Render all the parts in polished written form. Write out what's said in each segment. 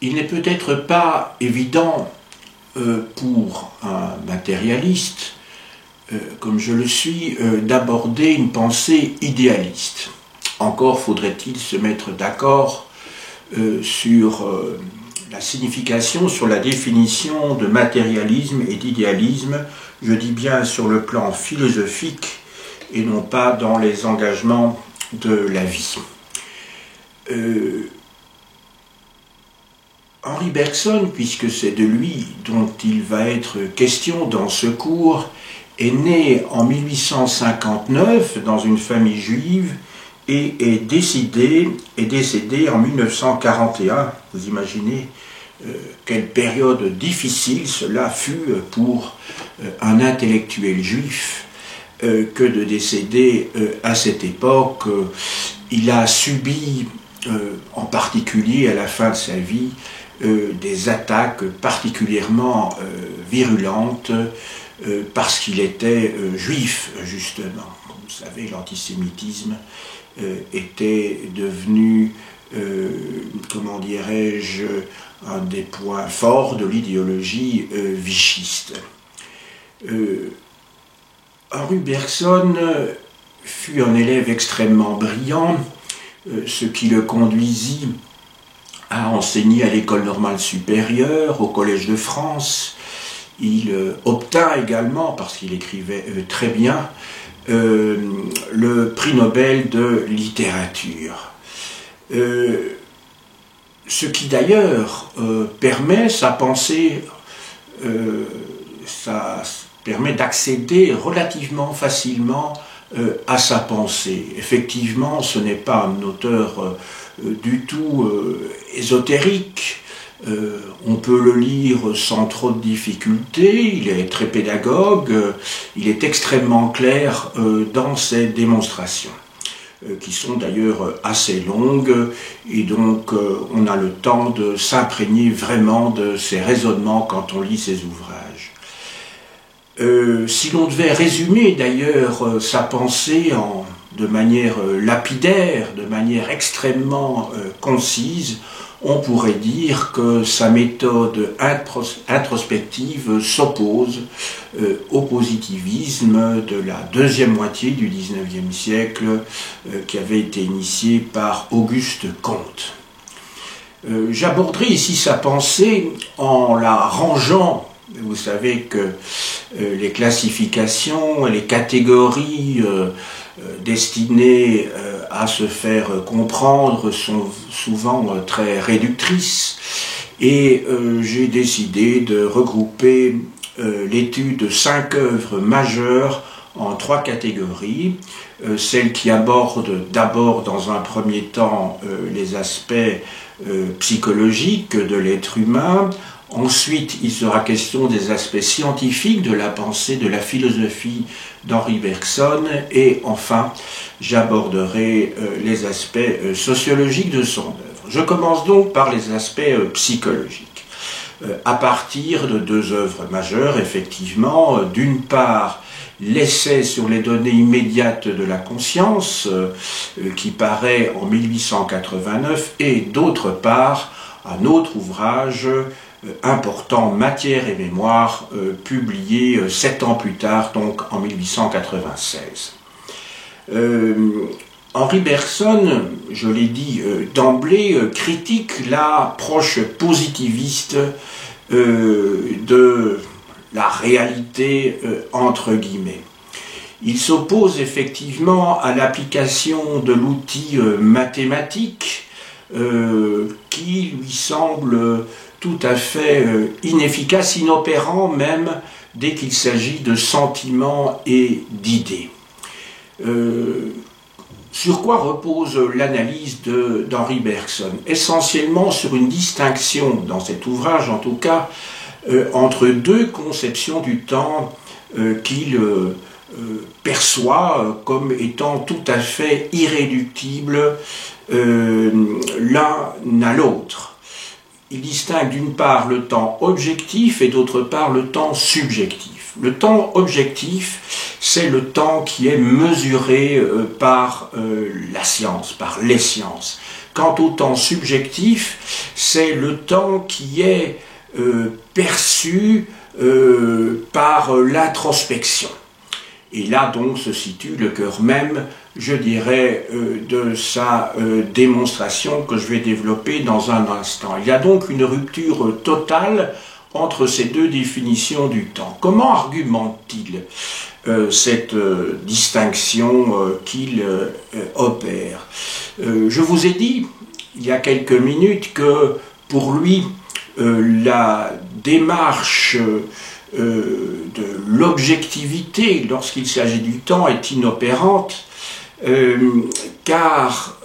Il n'est peut-être pas évident pour un matérialiste, comme je le suis, d'aborder une pensée idéaliste. Encore faudrait-il se mettre d'accord sur la signification, sur la définition de matérialisme et d'idéalisme, je dis bien sur le plan philosophique et non pas dans les engagements de la vie. Henri Bergson, puisque c'est de lui dont il va être question dans ce cours, est né en 1859 dans une famille juive et est décédé en 1941. Vous imaginez quelle période difficile cela fut pour un intellectuel juif que de décéder à cette époque. Il a subi, en particulier à la fin de sa vie, des attaques particulièrement virulentes parce qu'il était juif, justement. Vous savez, l'antisémitisme était devenu, comment dirais-je, un des points forts de l'idéologie vichiste. Henri Bergson fut un élève extrêmement brillant, ce qui le conduisit à enseigner à l'école normale supérieure, au Collège de France. Il obtint également, parce qu'il écrivait très bien, le prix Nobel de littérature. Ce qui d'ailleurs permet sa pensée, ça permet d'accéder relativement facilement à sa pensée. Effectivement, ce n'est pas un auteur du tout ésotérique. On peut le lire sans trop de difficultés, il est très pédagogue, il est extrêmement clair dans ses démonstrations, qui sont d'ailleurs assez longues, et donc on a le temps de s'imprégner vraiment de ses raisonnements quand on lit ses ouvrages. Si l'on devait résumer d'ailleurs sa pensée de manière lapidaire, de manière extrêmement concise, on pourrait dire que sa méthode introspective s'oppose au positivisme de la deuxième moitié du XIXe siècle qui avait été initié par Auguste Comte. J'aborderai ici sa pensée en la rangeant. Vous savez que les classifications, les catégories destinées à se faire comprendre sont souvent très réductrices, et j'ai décidé de regrouper l'étude de 5 œuvres majeures en 3 catégories. Celles qui abordent d'abord dans un premier temps les aspects psychologiques de l'être humain. Ensuite, il sera question des aspects scientifiques de la pensée, de la philosophie d'Henri Bergson, et enfin, j'aborderai les aspects sociologiques de son œuvre. Je commence donc par les aspects psychologiques, à partir de 2 œuvres majeures, effectivement. D'une part, l'essai sur les données immédiates de la conscience, qui paraît en 1889, et d'autre part, un autre ouvrage important, Matière et mémoire, publié 7 ans plus tard, donc en 1896. Henri Bergson, je l'ai dit d'emblée, critique l'approche positiviste de la réalité, entre guillemets. Il s'oppose effectivement à l'application de l'outil mathématique qui lui semble tout à fait inefficace, inopérant même, dès qu'il s'agit de sentiments et d'idées. Sur quoi repose l'analyse d'Henri Bergson? Essentiellement sur une distinction, dans cet ouvrage en tout cas, entre 2 conceptions du temps qu'il perçoit comme étant tout à fait irréductibles l'un à l'autre. Il distingue d'une part le temps objectif et d'autre part le temps subjectif. Le temps objectif, c'est le temps qui est mesuré par la science, par les sciences. Quant au temps subjectif, c'est le temps qui est perçu par l'introspection. Et là donc se situe le cœur même, je dirais, de sa démonstration que je vais développer dans un instant. Il y a donc une rupture totale entre ces deux définitions du temps. Comment argumente-t-il cette distinction qu'il opère? Je vous ai dit il y a quelques minutes que pour lui la démarche de l'objectivité lorsqu'il s'agit du temps est inopérante, car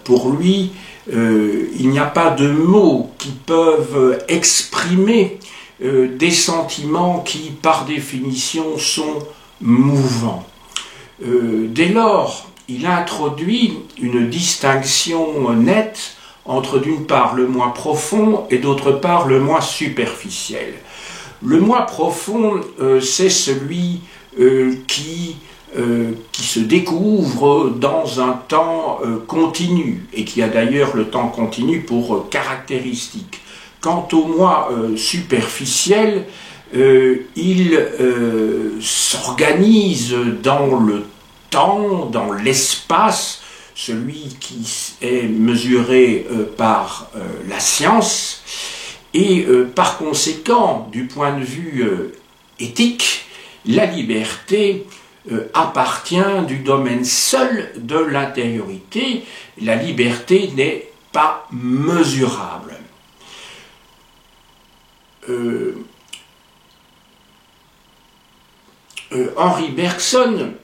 pour lui il n'y a pas de mots qui peuvent exprimer des sentiments qui par définition sont mouvants. Dès lors, il introduit une distinction nette entre d'une part le moi profond et d'autre part le moi superficiel. Le moi profond, c'est celui qui se découvre dans un temps continu, et qui a d'ailleurs le temps continu pour caractéristique. Quant au moi superficiel, il s'organise dans le temps, dans l'espace, celui qui est mesuré par la science, et par conséquent, du point de vue éthique, la liberté appartient du domaine seul de l'intériorité. La liberté n'est pas mesurable. Henri Bergson,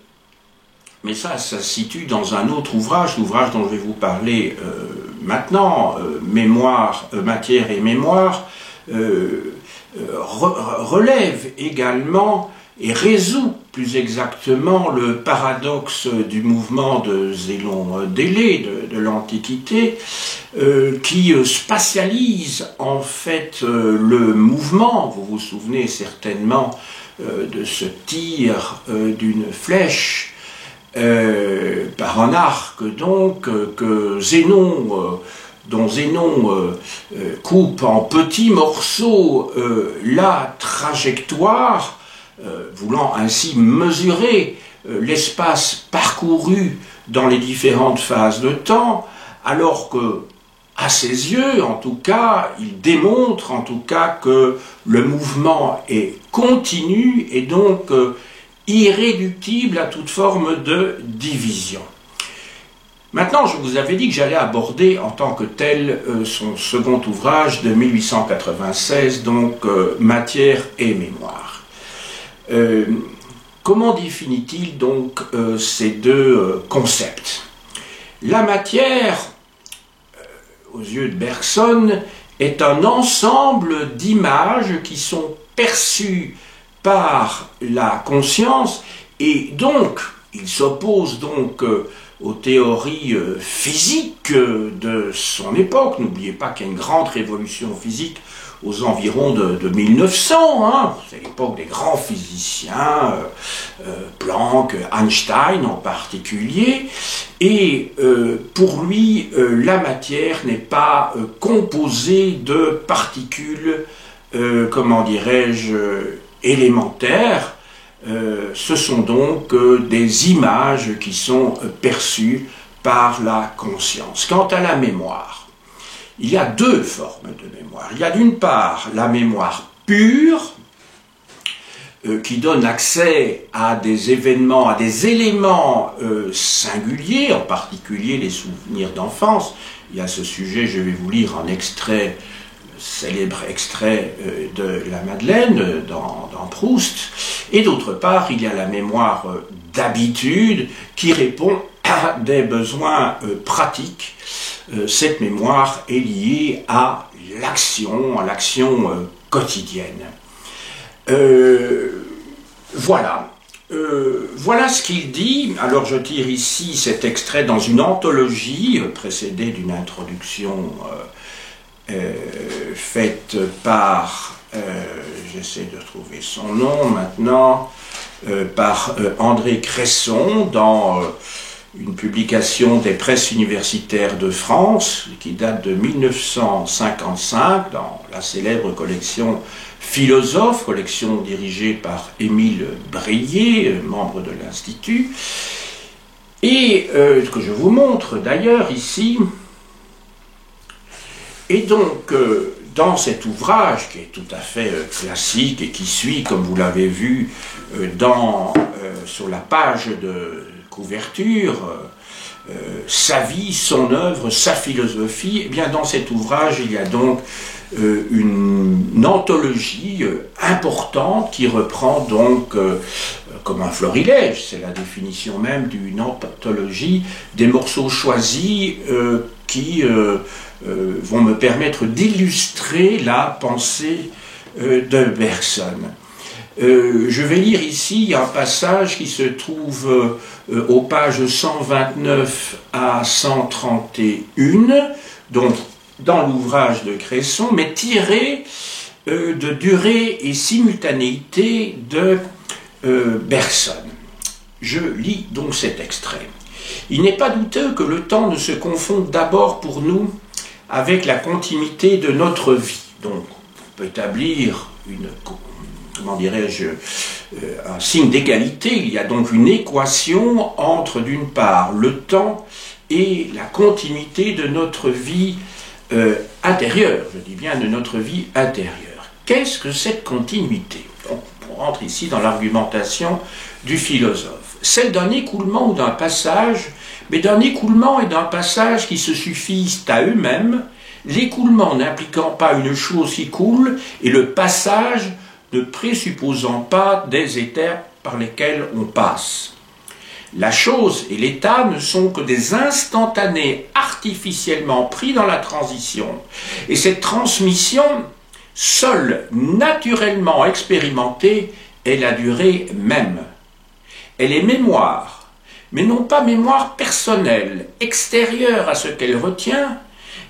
mais ça se situe dans un autre ouvrage, l'ouvrage dont je vais vous parler maintenant, Matière et mémoire, relève également et résout plus exactement le paradoxe du mouvement de Zélon Délé de l'Antiquité, qui spatialise en fait le mouvement. Vous vous souvenez certainement de ce tir d'une flèche par un arc, donc, que Zénon, dont Zénon coupe en petits morceaux la trajectoire, voulant ainsi mesurer l'espace parcouru dans les différentes phases de temps, alors que, à ses yeux, en tout cas, il démontre en tout cas que le mouvement est continu et donc irréductible à toute forme de division. Maintenant, je vous avais dit que j'allais aborder en tant que tel son second ouvrage de 1896, donc Matière et mémoire. Comment définit-il donc ces deux concepts? La matière, aux yeux de Bergson, est un ensemble d'images qui sont perçues par la conscience, et donc il s'oppose donc aux théories physiques de son époque. N'oubliez pas qu'il y a une grande révolution physique aux environs de 1900, hein. C'est l'époque des grands physiciens, Planck, Einstein en particulier, et pour lui, la matière n'est pas composée de particules, comment dirais-je, élémentaires. Ce sont donc des images qui sont perçues par la conscience. Quant à la mémoire, il y a deux formes de mémoire. Il y a d'une part la mémoire pure, qui donne accès à des événements, à des éléments singuliers, en particulier les souvenirs d'enfance. Et à ce sujet, je vais vous lire un extrait, célèbre extrait de la Madeleine dans Proust. Et d'autre part, il y a la mémoire d'habitude qui répond à des besoins pratiques. Cette mémoire est liée à l'action quotidienne. Voilà. Voilà ce qu'il dit. Alors je tire ici cet extrait dans une anthologie précédée d'une introduction faite par, j'essaie de trouver son nom maintenant, par André Cresson dans une publication des presses universitaires de France qui date de 1955 dans la célèbre collection Philosophe, collection dirigée par Émile Brillet, membre de l'Institut, et que je vous montre d'ailleurs ici. Et donc, dans cet ouvrage qui est tout à fait classique et qui suit, comme vous l'avez vu, sur la page de couverture, sa vie, son œuvre, sa philosophie, eh bien dans cet ouvrage, il y a donc une anthologie importante qui reprend donc, comme un florilège, c'est la définition même d'une anthologie, des morceaux choisis qui vont me permettre d'illustrer la pensée de Bergson. Je vais lire ici un passage qui se trouve aux pages 129 à 131, donc dans l'ouvrage de Cresson, mais tiré de Durée et simultanéité de Bergson. Je lis donc cet extrait. Il n'est pas douteux que le temps ne se confonde d'abord pour nous avec la continuité de notre vie. Donc, on peut établir un signe d'égalité. Il y a donc une équation entre, d'une part, le temps et la continuité de notre vie intérieure. Je dis bien de notre vie intérieure. Qu'est-ce que cette continuité? Donc, on rentre ici dans l'argumentation du philosophe. Celle d'un écoulement ou d'un passage, mais d'un écoulement et d'un passage qui se suffisent à eux-mêmes, l'écoulement n'impliquant pas une chose qui coule et le passage ne présupposant pas des états par lesquels on passe. La chose et l'état ne sont que des instantanés artificiellement pris dans la transition, et cette transmission, seule naturellement expérimentée, est la durée même. Elle est mémoire, mais non pas mémoire personnelle, extérieure à ce qu'elle retient,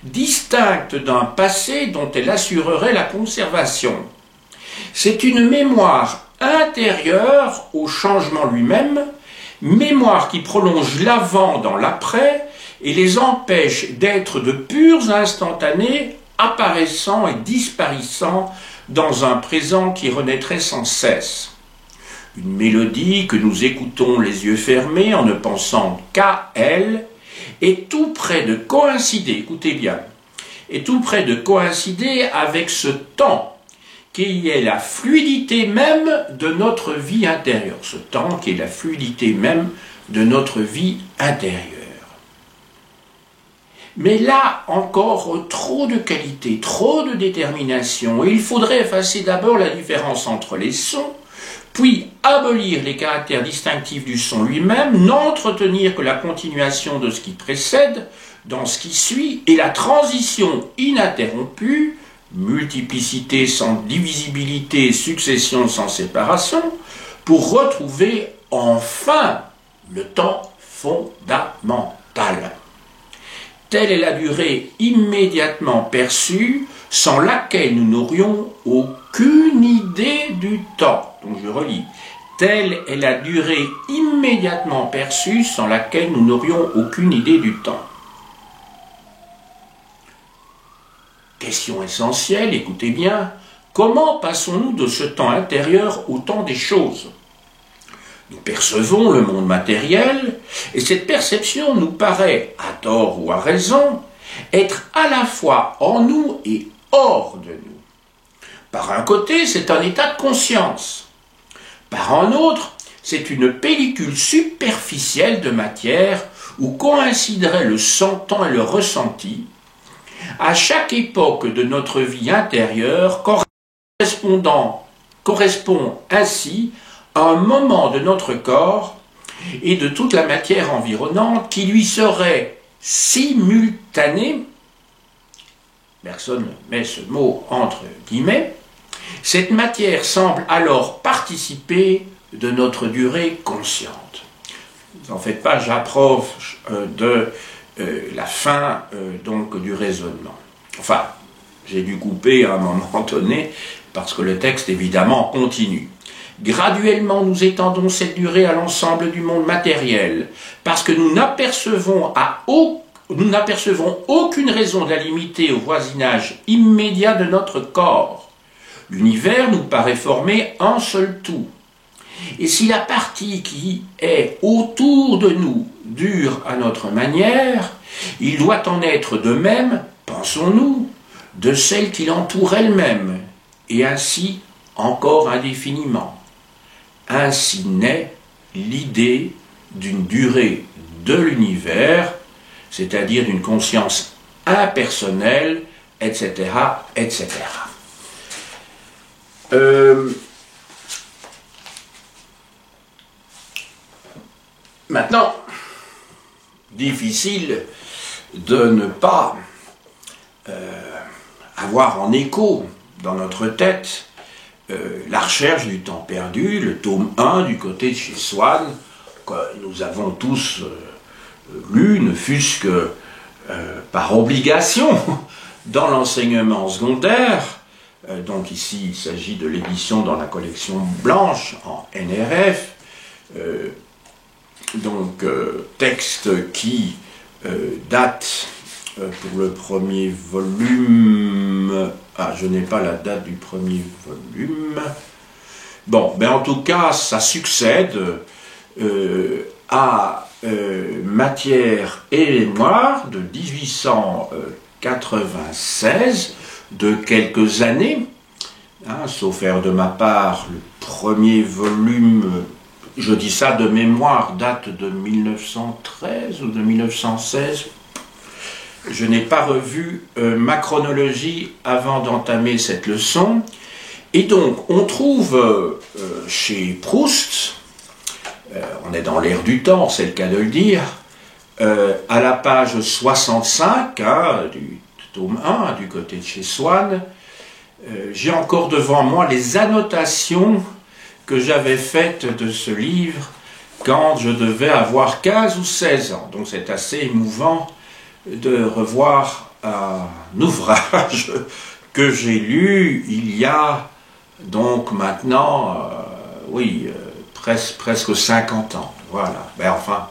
distincte d'un passé dont elle assurerait la conservation. C'est une mémoire intérieure au changement lui-même, mémoire qui prolonge l'avant dans l'après et les empêche d'être de purs instantanés apparaissant et disparaissant dans un présent qui renaîtrait sans cesse. Une mélodie que nous écoutons les yeux fermés en ne pensant qu'à elle est tout près de coïncider, écoutez bien, est tout près de coïncider avec ce temps qui est la fluidité même de notre vie intérieure, ce temps qui est la fluidité même de notre vie intérieure. Mais là encore, trop de qualité, trop de détermination, et il faudrait effacer d'abord la différence entre les sons, puis abolir les caractères distinctifs du son lui-même, n'entretenir que la continuation de ce qui précède, dans ce qui suit, et la transition ininterrompue, multiplicité sans divisibilité, succession sans séparation, pour retrouver enfin le temps fondamental. Telle est la durée immédiatement perçue, sans laquelle nous n'aurions aucune idée du temps. Donc je relis. Telle est la durée immédiatement perçue, sans laquelle nous n'aurions aucune idée du temps. Question essentielle, écoutez bien, comment passons-nous de ce temps intérieur au temps des choses? Nous percevons le monde matériel, et cette perception nous paraît, à tort ou à raison, être à la fois en nous et hors de nous. Par un côté, c'est un état de conscience. Par un autre, c'est une pellicule superficielle de matière où coïnciderait le sentant et le ressenti. À chaque époque de notre vie intérieure correspond ainsi à un moment de notre corps et de toute la matière environnante qui lui serait simultanée. Personne met ce mot entre guillemets. Cette matière semble alors participer de notre durée consciente. Vous n'en faites pas, j'approche de la fin donc du raisonnement. Enfin, j'ai dû couper à un moment donné parce que le texte évidemment continue. Graduellement, nous étendons cette durée à l'ensemble du monde matériel, parce que nous n'apercevons aucune raison de la limiter au voisinage immédiat de notre corps. L'univers nous paraît former un seul tout. Et si la partie qui est autour de nous dure à notre manière, il doit en être de même, pensons-nous, de celle qui l'entoure elle-même, et ainsi encore indéfiniment. Ainsi naît l'idée d'une durée de l'univers, c'est-à-dire d'une conscience impersonnelle, etc., etc. Maintenant, difficile de ne pas avoir en écho dans notre tête la recherche du temps perdu, le tome 1 du côté de chez Swann, que nous avons tous lu, ne fût-ce que par obligation, dans l'enseignement secondaire. Donc ici, il s'agit de l'édition dans la collection blanche, en NRF, texte qui date pour le premier volume. Ah, je n'ai pas la date du premier volume. Bon, ben en tout cas, ça succède à Matière et mémoire de 1896, de quelques années, hein, sauf erreur de ma part, le premier volume, je dis ça de mémoire, date de 1913 ou de 1916. Je n'ai pas revu ma chronologie avant d'entamer cette leçon. Et donc, on trouve chez Proust, on est dans l'ère du temps, c'est le cas de le dire, à la page 65 hein, du tome 1, du côté de chez Swann, j'ai encore devant moi les annotations que j'avais faites de ce livre quand je devais avoir 15 ou 16 ans. Donc c'est assez émouvant de revoir un ouvrage que j'ai lu il y a donc maintenant, presque 50 ans. Voilà. Ben enfin,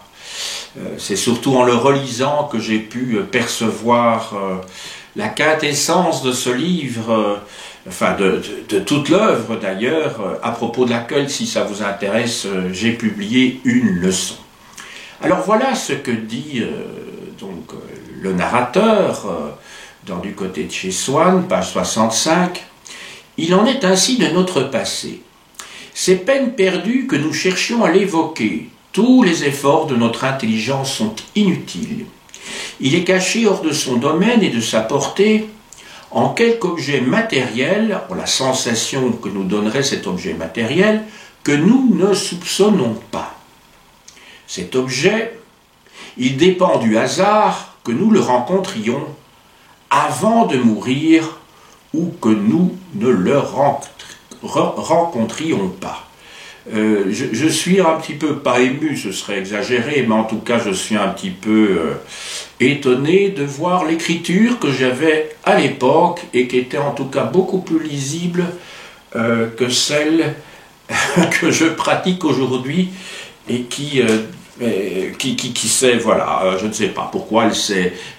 c'est surtout en le relisant que j'ai pu percevoir la quintessence de ce livre, de toute l'œuvre d'ailleurs, à propos de laquelle, si ça vous intéresse, j'ai publié une leçon. Alors voilà ce que dit le narrateur du côté de chez Swann, page 65. Il en est ainsi de notre passé. Ces peines perdues que nous cherchions à l'évoquer, tous les efforts de notre intelligence sont inutiles. Il est caché hors de son domaine et de sa portée en quelque objet matériel, en la sensation que nous donnerait cet objet matériel, que nous ne soupçonnons pas. Cet objet, il dépend du hasard que nous le rencontrions avant de mourir ou que nous ne le rencontrions pas. Je suis un petit peu, pas ému, ce serait exagéré, mais en tout cas je suis un petit peu étonné de voir l'écriture que j'avais à l'époque et qui était en tout cas beaucoup plus lisible que celle que je pratique aujourd'hui et qui sait, voilà, je ne sais pas pourquoi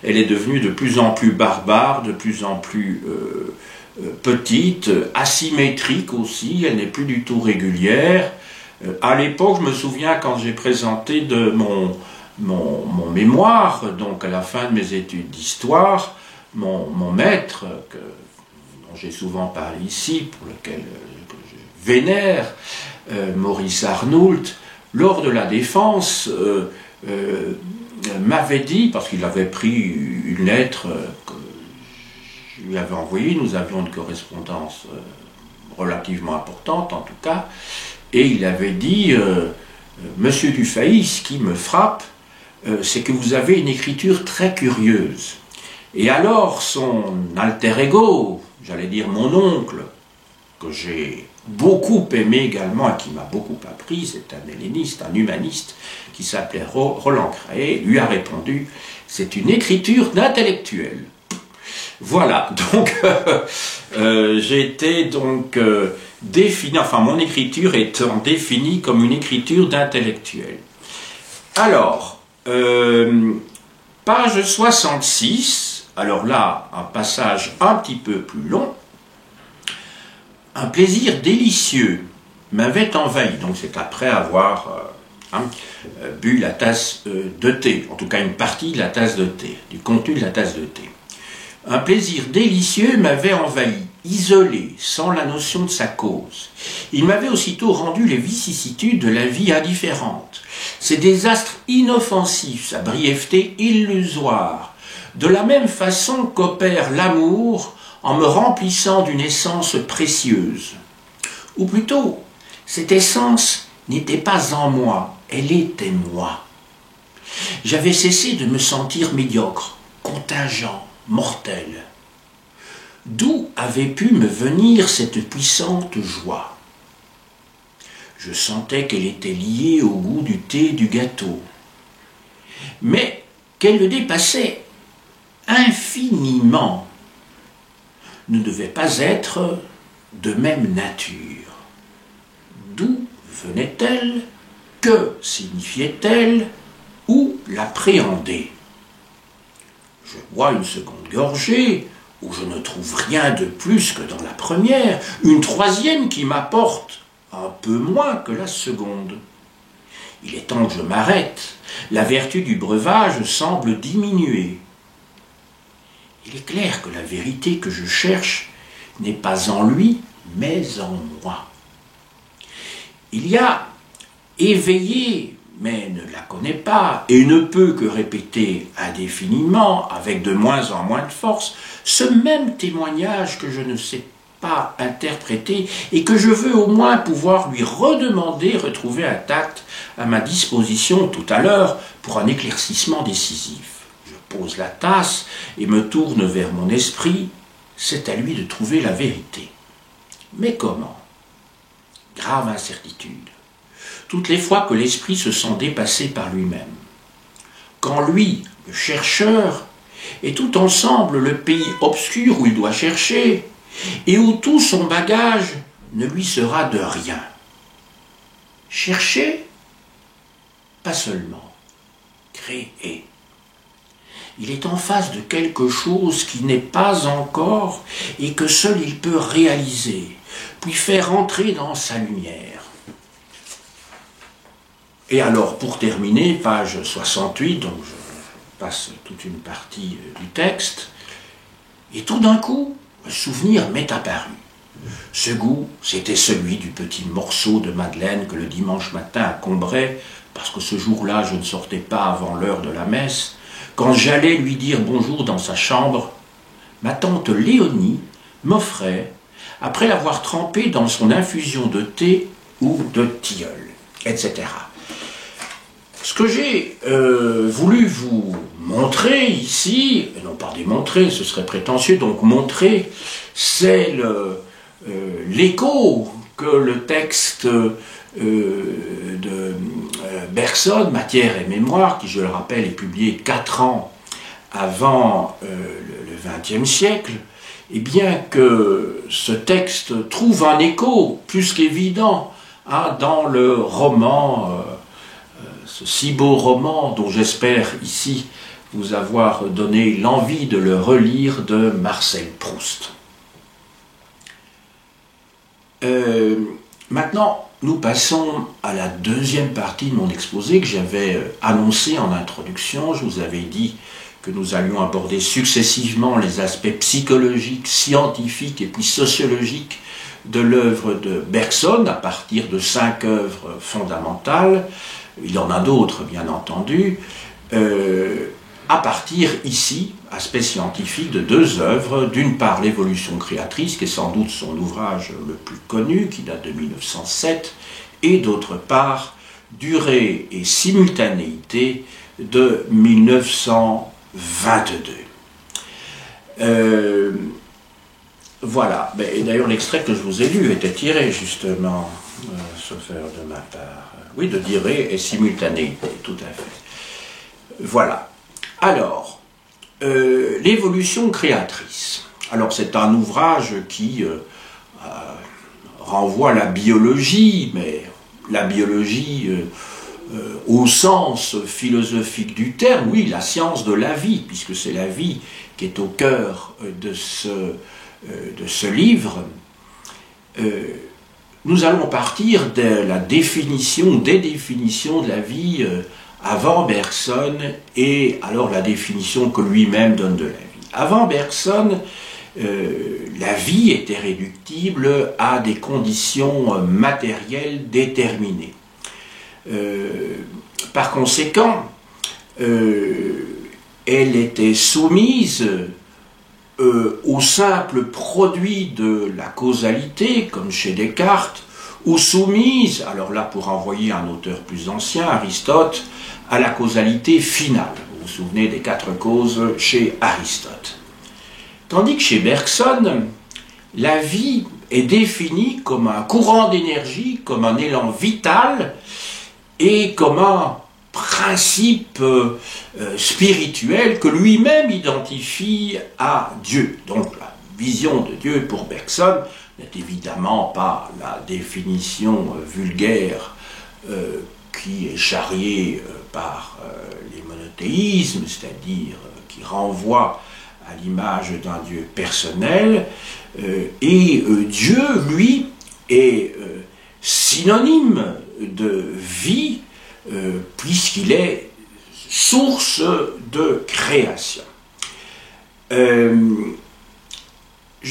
elle est devenue de plus en plus barbare, de plus en plus petite, asymétrique aussi, elle n'est plus du tout régulière. À l'époque, je me souviens quand j'ai présenté mon mémoire, donc à la fin de mes études d'histoire, mon maître, dont j'ai souvent parlé ici, pour lequel je vénère, Maurice Arnoult, lors de la défense, m'avait dit, parce qu'il avait pris une lettre que je lui avais envoyée, nous avions une correspondance relativement importante en tout cas, et il avait dit, Monsieur Dufay, ce qui me frappe, c'est que vous avez une écriture très curieuse. Et alors son alter ego, j'allais dire mon oncle, que j'ai beaucoup aimé également et qui m'a beaucoup appris, c'est un helléniste, un humaniste, qui s'appelait Roland Craé, lui a répondu, c'est une écriture d'intellectuel. Voilà, donc j'ai été donc enfin mon écriture étant définie comme une écriture d'intellectuel. Alors, page 66, alors là, un passage un petit peu plus long. Un plaisir délicieux m'avait envahi, donc c'est après avoir bu la tasse de thé, en tout cas une partie de la tasse de thé, du contenu de la tasse de thé. Un plaisir délicieux m'avait envahi, isolé, sans la notion de sa cause. Il m'avait aussitôt rendu les vicissitudes de la vie indifférentes, ses désastres inoffensifs, sa brièveté illusoire, de la même façon qu'opère l'amour en me remplissant d'une essence précieuse. Ou plutôt, cette essence n'était pas en moi, elle était moi. J'avais cessé de me sentir médiocre, contingent, mortel. D'où avait pu me venir cette puissante joie? Je sentais qu'elle était liée au goût du thé et du gâteau, mais qu'elle le dépassait infiniment, ne devait pas être de même nature. D'où venait-elle? Que signifiait-elle? Où l'appréhender? Je bois une seconde gorgée, où je ne trouve rien de plus que dans la première, une troisième qui m'apporte un peu moins que la seconde. Il est temps que je m'arrête. La vertu du breuvage semble diminuer. Il est clair que la vérité que je cherche n'est pas en lui, mais en moi. Il y a éveillé, mais ne la connaît pas, et ne peut que répéter indéfiniment, avec de moins en moins de force, ce même témoignage que je ne sais pas interpréter, et que je veux au moins pouvoir lui redemander, retrouver intact à ma disposition tout à l'heure, pour un éclaircissement décisif. Je pose la tasse et me tourne vers mon esprit, c'est à lui de trouver la vérité. Mais comment? Grave incertitude. Toutes les fois que l'esprit se sent dépassé par lui-même. Quand lui, le chercheur, est tout ensemble le pays obscur où il doit chercher, et où tout son bagage ne lui sera de rien. Chercher? Pas seulement. Créer. Il est en face de quelque chose qui n'est pas encore et que seul il peut réaliser, puis faire entrer dans sa lumière. Et alors, pour terminer, page 68, donc je passe toute une partie du texte, et tout d'un coup, un souvenir m'est apparu. Ce goût, c'était celui du petit morceau de madeleine que le dimanche matin à Combray, parce que ce jour-là, je ne sortais pas avant l'heure de la messe. Quand j'allais lui dire bonjour dans sa chambre, ma tante Léonie m'offrait, après l'avoir trempé dans son infusion de thé ou de tilleul, etc. Ce que j'ai voulu vous montrer ici, et non pas démontrer, ce serait prétentieux, donc montrer, c'est l'écho que le texte de Bergson, Matière et mémoire, qui je le rappelle est publié 4 ans avant le XXe siècle, et bien que ce texte trouve un écho plus qu'évident dans le roman, ce si beau roman dont j'espère ici vous avoir donné l'envie de le relire, de Marcel Proust. Maintenant, nous passons à la deuxième partie de mon exposé que j'avais annoncé en introduction. Je vous avais dit que nous allions aborder successivement les aspects psychologiques, scientifiques et puis sociologiques de l'œuvre de Bergson à partir de 5 œuvres fondamentales. Il y en a d'autres, bien entendu, à partir ici, aspect scientifique, de 2 œuvres. D'une part, L'évolution créatrice, qui est sans doute son ouvrage le plus connu, qui date de 1907, et d'autre part, Durée et simultanéité de 1922. Voilà. Et d'ailleurs, l'extrait que je vous ai lu était tiré, justement, sauf erreur de ma part. Oui, de Durée et simultanéité, tout à fait. Voilà. Alors, l'évolution créatrice. Alors, c'est un ouvrage qui renvoie à la biologie, mais la biologie au sens philosophique du terme, oui, la science de la vie, puisque c'est la vie qui est au cœur de ce livre. Nous allons partir de la définition, des définitions de la vie avant Bergson, et alors la définition que lui-même donne de la vie. Avant Bergson, la vie était réductible à des conditions matérielles déterminées. Par conséquent, elle était soumise au simple produit de la causalité, comme chez Descartes, ou soumise, alors là pour envoyer un auteur plus ancien, Aristote, à la causalité finale. Vous vous souvenez des 4 causes chez Aristote. Tandis que chez Bergson, la vie est définie comme un courant d'énergie, comme un élan vital et comme un principe spirituel que lui-même identifie à Dieu. Donc la vision de Dieu pour Bergson n'est évidemment pas la définition vulgaire qui est charriée par les monothéismes, c'est-à-dire qui renvoie à l'image d'un Dieu personnel, et Dieu, lui, est synonyme de vie, puisqu'il est source de création. Je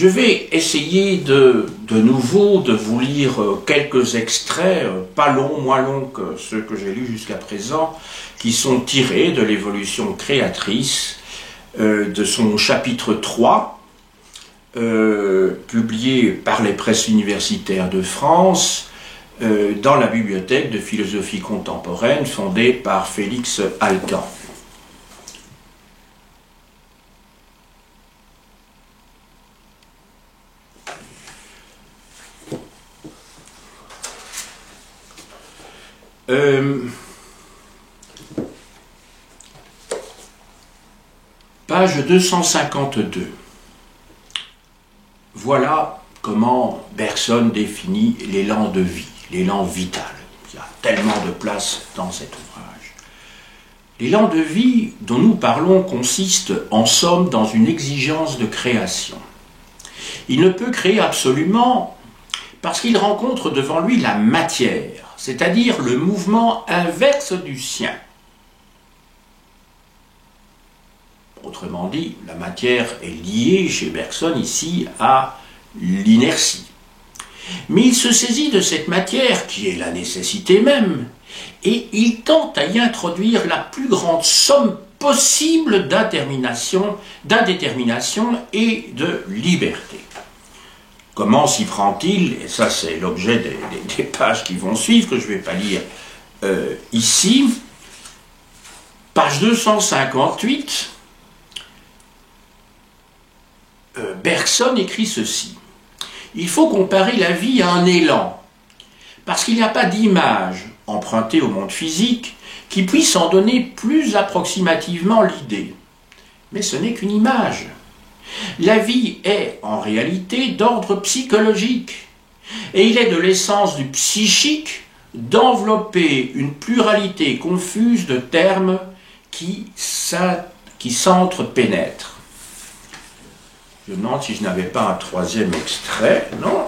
vais essayer de nouveau de vous lire quelques extraits, pas longs, moins longs que ceux que j'ai lus jusqu'à présent, qui sont tirés de l'évolution créatrice, de son chapitre 3, publié par les presses universitaires de France, dans la bibliothèque de philosophie contemporaine fondée par Félix Alcan. Page 252. Voilà comment Bergson définit l'élan de vie, l'élan vital. Il y a tellement de place dans cet ouvrage. L'élan de vie dont nous parlons consiste en somme dans une exigence de création. Il ne peut créer absolument parce qu'il rencontre devant lui la matière, c'est-à-dire le mouvement inverse du sien. Autrement dit, la matière est liée chez Bergson ici à l'inertie. Mais il se saisit de cette matière qui est la nécessité même, et il tente à y introduire la plus grande somme possible d'indétermination et de liberté. Comment s'y prend-il? Et ça c'est l'objet des pages qui vont suivre, que je ne vais pas lire ici. Page 258, Bergson écrit ceci. Il faut comparer la vie à un élan, parce qu'il n'y a pas d'image empruntée au monde physique qui puisse en donner plus approximativement l'idée. Mais ce n'est qu'une image. La vie est en réalité d'ordre psychologique, et il est de l'essence du psychique d'envelopper une pluralité confuse de termes qui s'entrepénètrent. Je me demande si je n'avais pas un troisième extrait, non?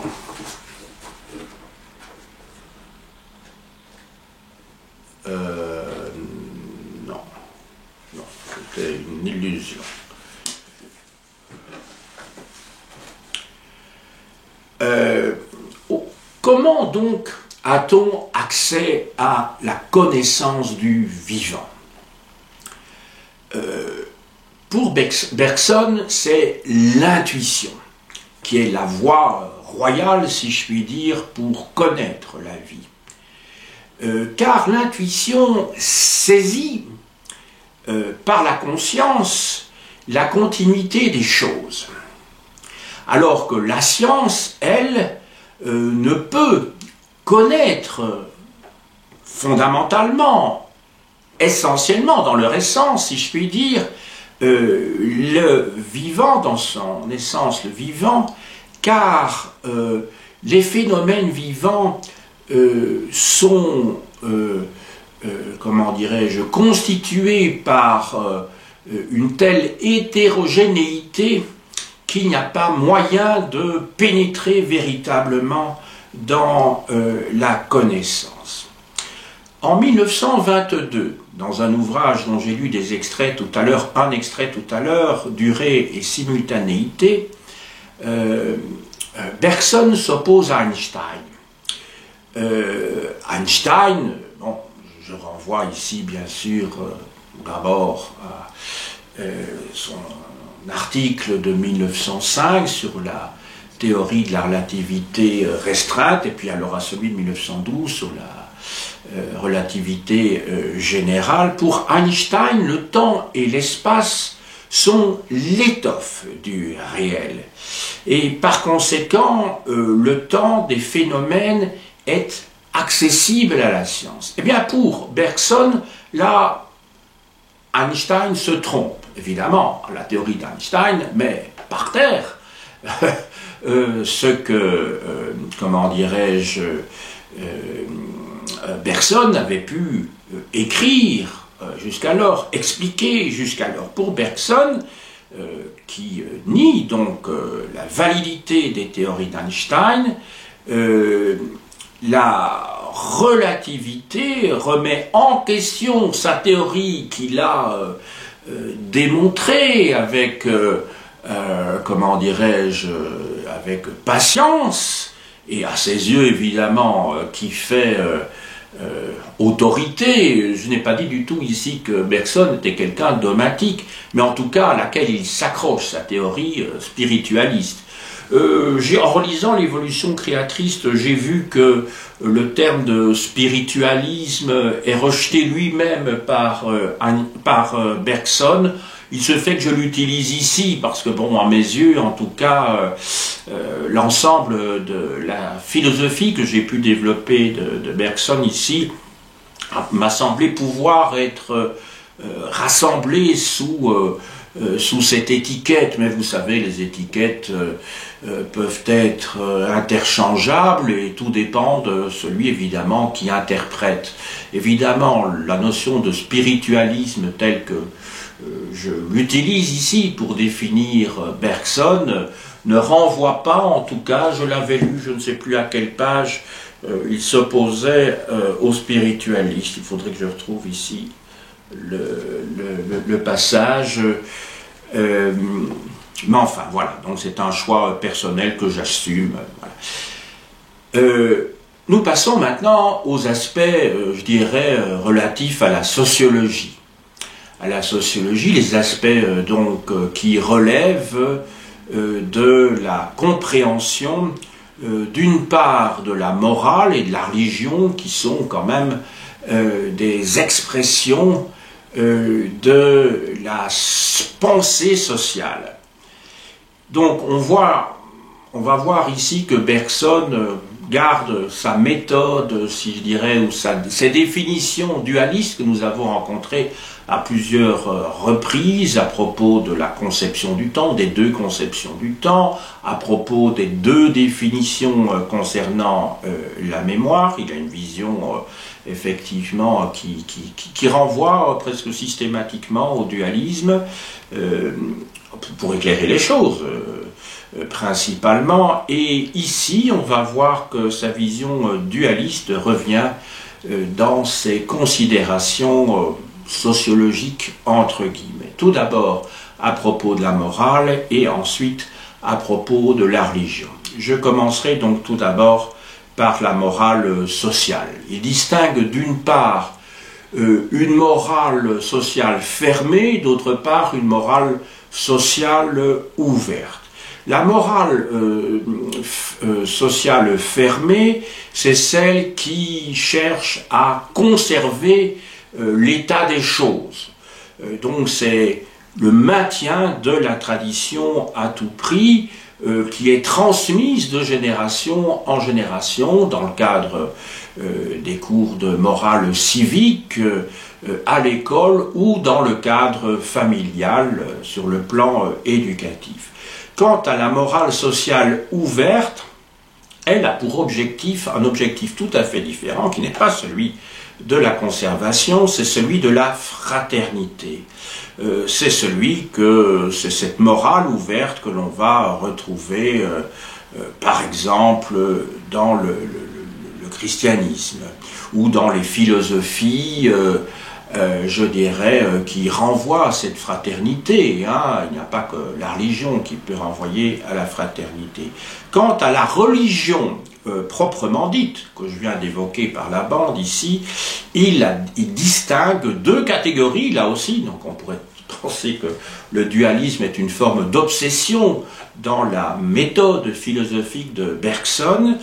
Non, c'était une illusion. Comment donc a-t-on accès à la connaissance du vivant? Pour Bergson, c'est l'intuition qui est la voie royale, si je puis dire, pour connaître la vie. Car l'intuition saisit par la conscience la continuité des choses, alors que la science, elle, ne peut connaître fondamentalement, essentiellement, dans leur essence, si je puis dire, le vivant, dans son essence le vivant, car les phénomènes vivants sont, comment dirais-je, constitués par une telle hétérogénéité qu'il n'y a pas moyen de pénétrer véritablement dans la connaissance. En 1922, dans un ouvrage dont j'ai lu des extraits tout à l'heure, un extrait tout à l'heure, Durée et simultanéité, Bergson s'oppose à Einstein. Einstein, bon, je renvoie ici bien sûr d'abord à son article de 1905 sur la théorie de la relativité restreinte, et puis alors à celui de 1912 sur la relativité générale. Pour Einstein, le temps et l'espace sont l'étoffe du réel. Et par conséquent, le temps des phénomènes est accessible à la science. Eh bien, pour Bergson, là, Einstein se trompe. Évidemment, la théorie d'Einstein met par terre ce que, comment dirais-je, Bergson avait pu écrire jusqu'alors, expliquer jusqu'alors. Pour Bergson, qui nie donc la validité des théories d'Einstein, la relativité remet en question sa théorie qu'il a démontrée avec, comment dirais-je, avec patience, et à ses yeux évidemment qui fait autorité. Je n'ai pas dit du tout ici que Bergson était quelqu'un de dogmatique, mais en tout cas à laquelle il s'accroche, sa théorie spiritualiste. En relisant l'évolution créatrice, j'ai vu que le terme de spiritualisme est rejeté lui-même par Bergson. Il se fait que je l'utilise ici parce que, bon, à mes yeux, en tout cas, l'ensemble de la philosophie que j'ai pu développer de Bergson ici m'a semblé pouvoir être rassemblée sous cette étiquette, mais vous savez, les étiquettes peuvent être interchangeables et tout dépend de celui, évidemment, qui interprète. Évidemment, la notion de spiritualisme telle que je l'utilise ici pour définir Bergson ne renvoie pas, en tout cas, je l'avais lu, je ne sais plus à quelle page, il s'opposait au spiritualisme. Il faudrait que je retrouve ici le passage. Mais enfin, voilà, donc c'est un choix personnel que j'assume. Voilà. Nous passons maintenant aux aspects, je dirais, relatifs à la sociologie. À la sociologie, les aspects donc qui relèvent de la compréhension d'une part de la morale et de la religion qui sont quand même des expressions de la pensée sociale. Donc on va voir ici que Bergson garde sa méthode, si je dirais, ou ses définitions dualistes que nous avons rencontrées à plusieurs reprises à propos de la conception du temps, des deux conceptions du temps, à propos des deux définitions concernant la mémoire. Il a une vision effectivement qui renvoie presque systématiquement au dualisme pour éclairer les choses principalement. Et ici, on va voir que sa vision dualiste revient dans ses considérations sociologiques entre guillemets. Tout d'abord à propos de la morale et ensuite à propos de la religion. Je commencerai donc tout d'abord par la morale sociale. Il distingue d'une part une morale sociale fermée, d'autre part une morale sociale ouverte. La morale sociale fermée, c'est celle qui cherche à conserver l'état des choses. Donc c'est le maintien de la tradition à tout prix, qui est transmise de génération en génération dans le cadre des cours de morale civique à l'école ou dans le cadre familial sur le plan éducatif. Quant à la morale sociale ouverte, elle a pour objectif un objectif tout à fait différent, qui n'est pas celui de la conservation, c'est celui de la fraternité. C'est c'est cette morale ouverte que l'on va retrouver, par exemple, dans le christianisme, ou dans les philosophies, je dirais, qui renvoient à cette fraternité. Hein. Il n'y a pas que la religion qui peut renvoyer à la fraternité. Quant à la religion proprement dite, que je viens d'évoquer par la bande ici, il distingue deux catégories, là aussi, donc on pourrait penser que le dualisme est une forme d'obsession dans la méthode philosophique de Bergson.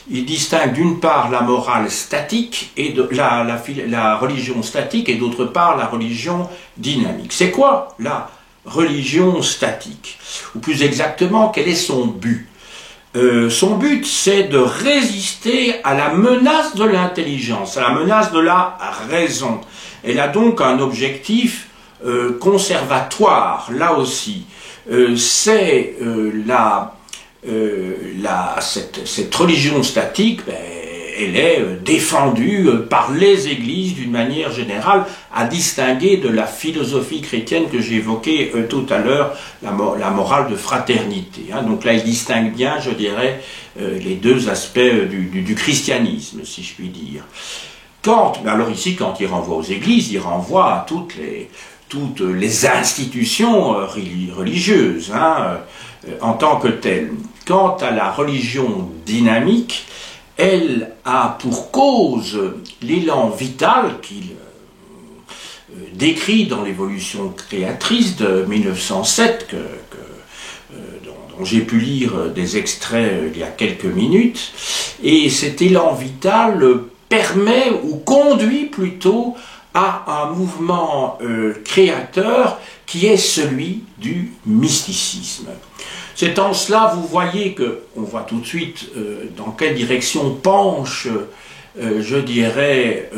Il distingue d'une part la morale statique et la religion statique et d'autre part la religion dynamique. C'est quoi la religion statique? Ou plus exactement, quel est son but? Son but, c'est de résister à la menace de l'intelligence, à la menace de la raison. Elle a donc un objectif conservatoire, là aussi. C'est cette religion statique, elle est défendue par les églises d'une manière générale, à distinguer de la philosophie chrétienne que j'ai évoquée tout à l'heure, la morale de fraternité. Hein. Donc là, il distingue bien, je dirais, les deux aspects du christianisme, si je puis dire. Alors ici, quand il renvoie aux églises, il renvoie à toutes les institutions religieuses, hein, en tant que telles. Quant à la religion dynamique, elle a pour cause l'élan vital qu'il décrit dans l'évolution créatrice de 1907, dont j'ai pu lire des extraits il y a quelques minutes, et cet élan vital permet ou conduit plutôt à un mouvement créateur qui est celui du mysticisme. C'est en cela, vous voyez qu'on voit tout de suite dans quelle direction penche, je dirais,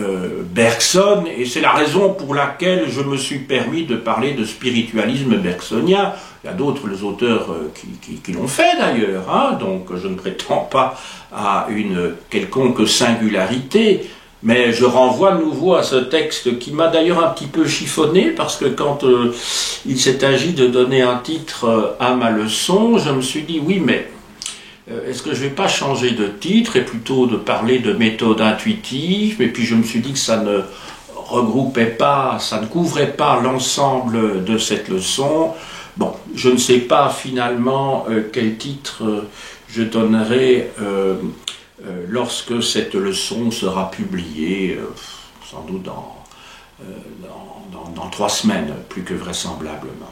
Bergson, et c'est la raison pour laquelle je me suis permis de parler de spiritualisme bergsonien. Il y a d'autres auteurs qui l'ont fait d'ailleurs, hein, donc je ne prétends pas à une quelconque singularité, mais je renvoie de nouveau à ce texte qui m'a d'ailleurs un petit peu chiffonné, parce que quand il s'est agi de donner un titre à ma leçon, je me suis dit, oui, mais est-ce que je ne vais pas changer de titre et plutôt de parler de méthode intuitive? Et puis je me suis dit que ça ne regroupait pas, ça ne couvrait pas l'ensemble de cette leçon. Bon, je ne sais pas finalement quel titre je donnerai lorsque cette leçon sera publiée, sans doute dans 3 semaines, plus que vraisemblablement,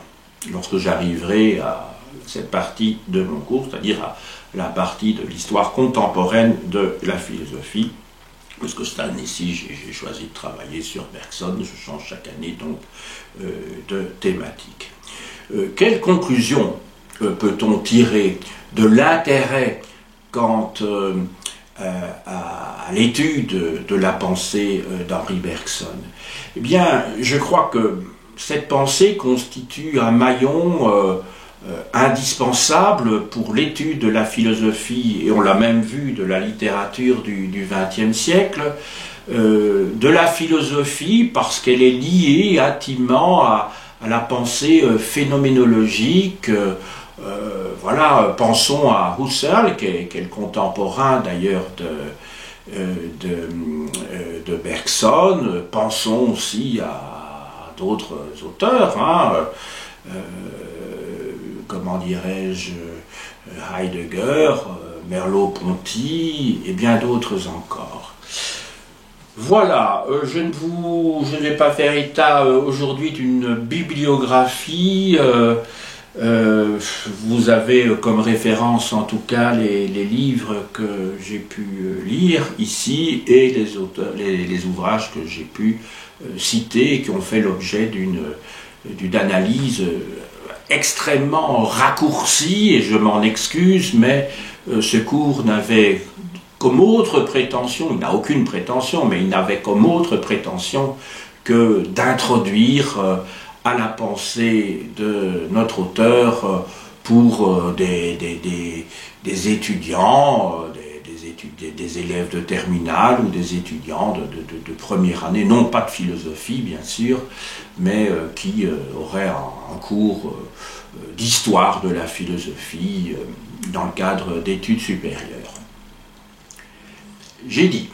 lorsque j'arriverai à cette partie de mon cours, c'est-à-dire à la partie de l'histoire contemporaine de la philosophie, parce que cette année-ci, j'ai choisi de travailler sur Bergson, je change chaque année donc de thématique. Quelle conclusion peut-on tirer de l'intérêt quant à l'étude de la pensée d'Henri Bergson? Eh bien, je crois que cette pensée constitue un maillon indispensable pour l'étude de la philosophie, et on l'a même vu, de la littérature du XXe siècle, de la philosophie parce qu'elle est liée intimement à la pensée phénoménologique. Voilà, pensons à Husserl, qui est le contemporain d'ailleurs de Bergson, pensons aussi à d'autres auteurs, hein, comment dirais-je, Heidegger, Merleau-Ponty et bien d'autres encore. Voilà, je ne vais pas faire état aujourd'hui d'une bibliographie. Vous avez comme référence en tout cas les livres que j'ai pu lire ici et les ouvrages que j'ai pu citer et qui ont fait l'objet d'une analyse extrêmement raccourcie, et je m'en excuse, mais ce cours n'avait comme autre prétention, il n'a aucune prétention, mais il n'avait comme autre prétention que d'introduire à la pensée de notre auteur pour des étudiants, des des élèves de terminale ou des étudiants de première année, non pas de philosophie bien sûr, mais qui auraient un cours d'histoire de la philosophie dans le cadre d'études supérieures. J'ai dit